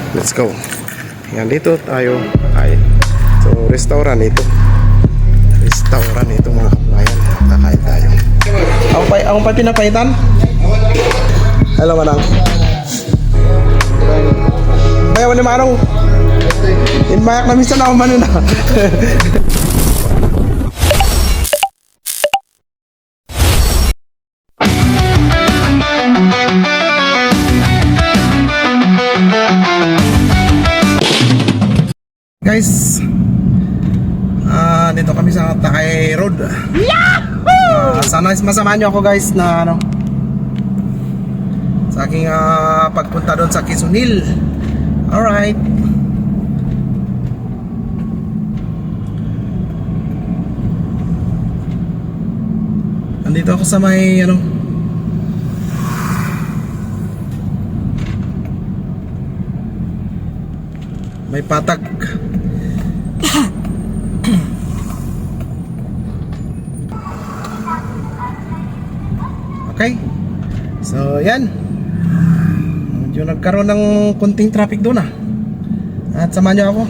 Let's go. Yan, dito tayo kakain. So, restaurant ito. Restaurant ito mga kabayan. Kakain tayo. Ako pa pinapaitan? Hello, manang. Bayawan ni manong. Inmayak na minsan ako man na. Guys, dito kami sa Takay Road. Sana masamahan nyo ako guys na ano, sa aking pagpunta doon sa Quezon Hill. Alright. Andito ako sa may ano, may patag. Okay. So, yan. Medyo nagkaroon ng kunting traffic doon At samahan nyo ako.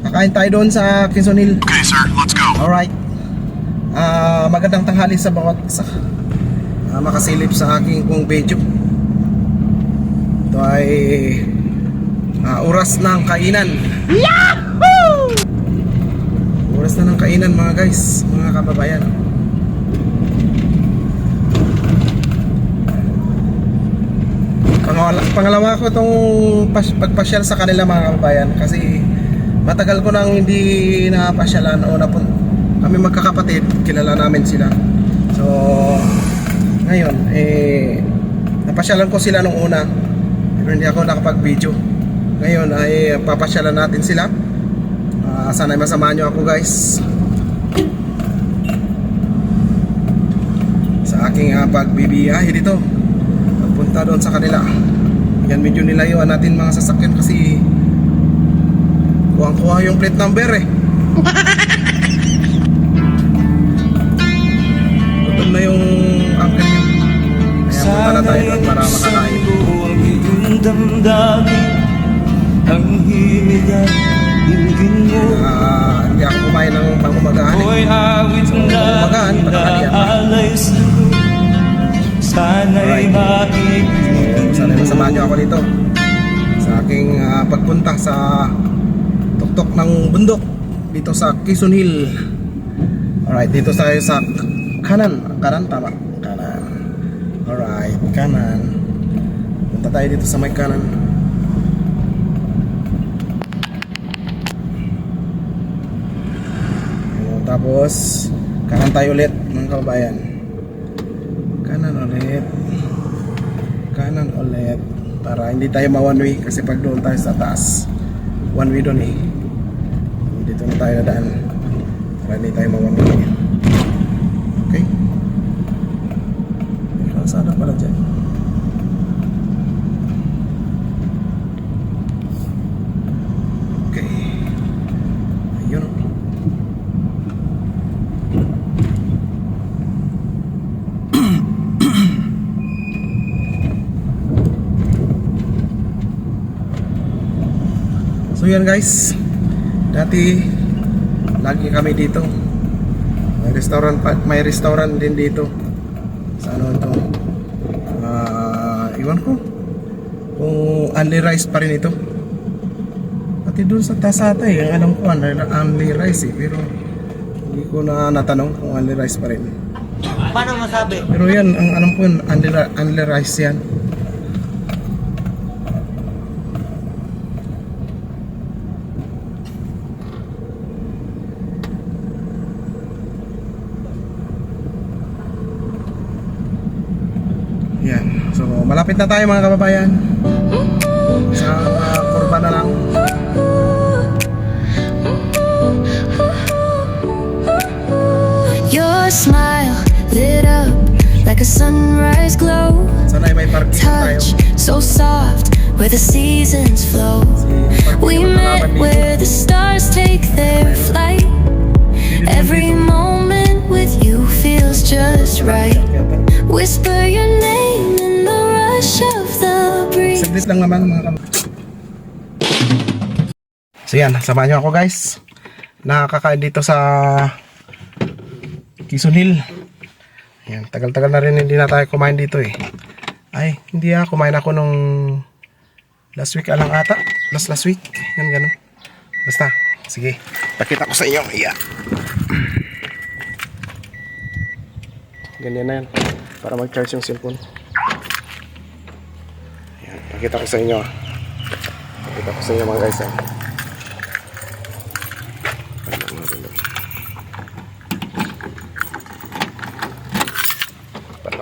Kakain tayo doon sa Quezon Hill. Okay, sir. Let's go. Alright. Magandang tanghali sa bawat isa. Makasilip sa aking kong video. Ito ay oras ng kainan. Yahoo! Oras na ng kainan mga guys, mga kababayan. Pangalawa ko itong pagpasyal sa kanila mga kababayan, kasi matagal ko nang hindi napasyalan o kami magkakapatid, kilala namin sila. So ngayon napasyalan ko sila nung una, pero hindi ako nakapag-video. Ngayon ay papasyalan natin sila. Sana masamahan nyo ako guys sa aking pagbibiyahe dito punta doon sa kanila. Yan, medyo nilayuan natin mga sasakyan kasi kuha yung plate number Gutom na yung uncle niya. Kaya punta na tayo doon para makakain. Ang hinigan, ilgin mo. Hindi ako kumain ng pangumagahan Hoy, awit na inaalay sa'yo. Sana'y maibigin. Sana masamahan nyo ako dito sa aking pagpunta sa tuktok ng bundok dito sa Quezon Hill. Alright, dito tayo sa kanan. Kanan, tama? Kanan. Alright, kanan. Punta tayo dito sa may kanan. Tapos kanan tayo ulit mga kababayan. Kanan ulit para hindi tayo ma-one way, kasi pag doon tayo sa taas one way doon dito na tayo daan para hindi tayo ma-one way. Okay, sana pala dyan. Okay, ayun. So yan guys, dati lagi kami dito. May restaurant din dito. Sa ano ito? Iwan ko kung only rice pa rin ito. Pati doon sa Tasata ang alam ko only rice pero hindi ko na natanong kung only rice pa rin. Paano masabi? Pero yan, ang alam ko only rice yan. Yan. So, malapit na tayo mga kababayan. Sa kurba na lang. Your smile lit up like a sunrise glow. Sana may parking tayo. Touch so soft where the seasons flow. We met where the stars take their flight. Every moment with you feels just right. Whisper your name in the rush of the breeze. Saglit lang naman mga kababayan. So yan, samahan nyo ako guys. Nakakain dito sa Quezon Hill. Yan, tagal-tagal na rin hindi na tayo kumain dito eh. Ay, hindi kumain ako nung last week alang ata. Last week. Yan, ganun. Basta, sige. Pakita ko sa inyo. Ayan. Ganyan na yan. Para mag-charge yung cellphone. Ayan, pakita ko sa inyo. Pakita ko sa inyo mga guys. Pala.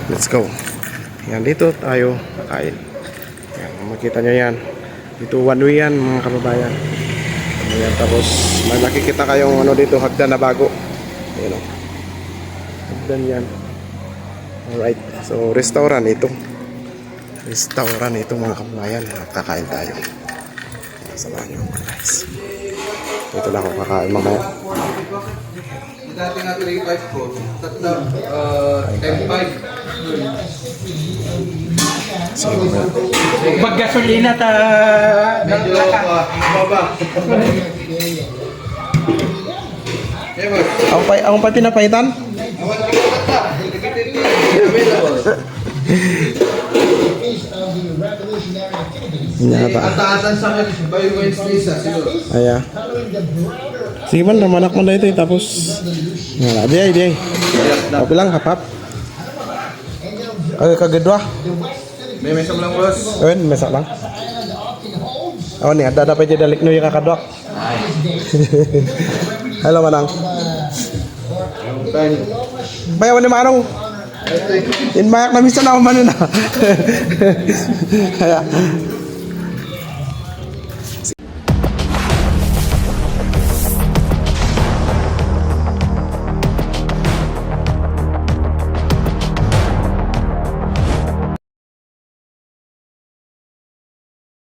Let's go. Yan, dito tayo kakain. Yan, makita nyo yan. Dito one way yan mga kababayan. Ayan, tapos may makikita kayong ano dito, hagdan na bago. Ayan o. Hagdan yan. Alright. So, restaurant ito. Restaurant ito mga kababayan. Kakain tayo. Samahan nyo guys. Dito lang ako kakain mamaya. Dati nga 3.5 ko, tatlo, 10.5. So, mamaya. Pag gasolina ta... Medyo mababa. Ang pa pinapaitan? Awan ka kata, available. Inyata. Ataasan sa akin, by Wednesday sa siguro. Aya. Sige man, namanak mo na ito eh. Tapos, wala. Di ay. Okay lang, hapap. Ay, kagedwa. May mesa lang boss. Ayun, mesa lang. Oh, ni ada dapat jadi dalik nu yung kakadwak. Halo manang. Bayawan ni manong. In mayak na misa na ako man na. Kaya.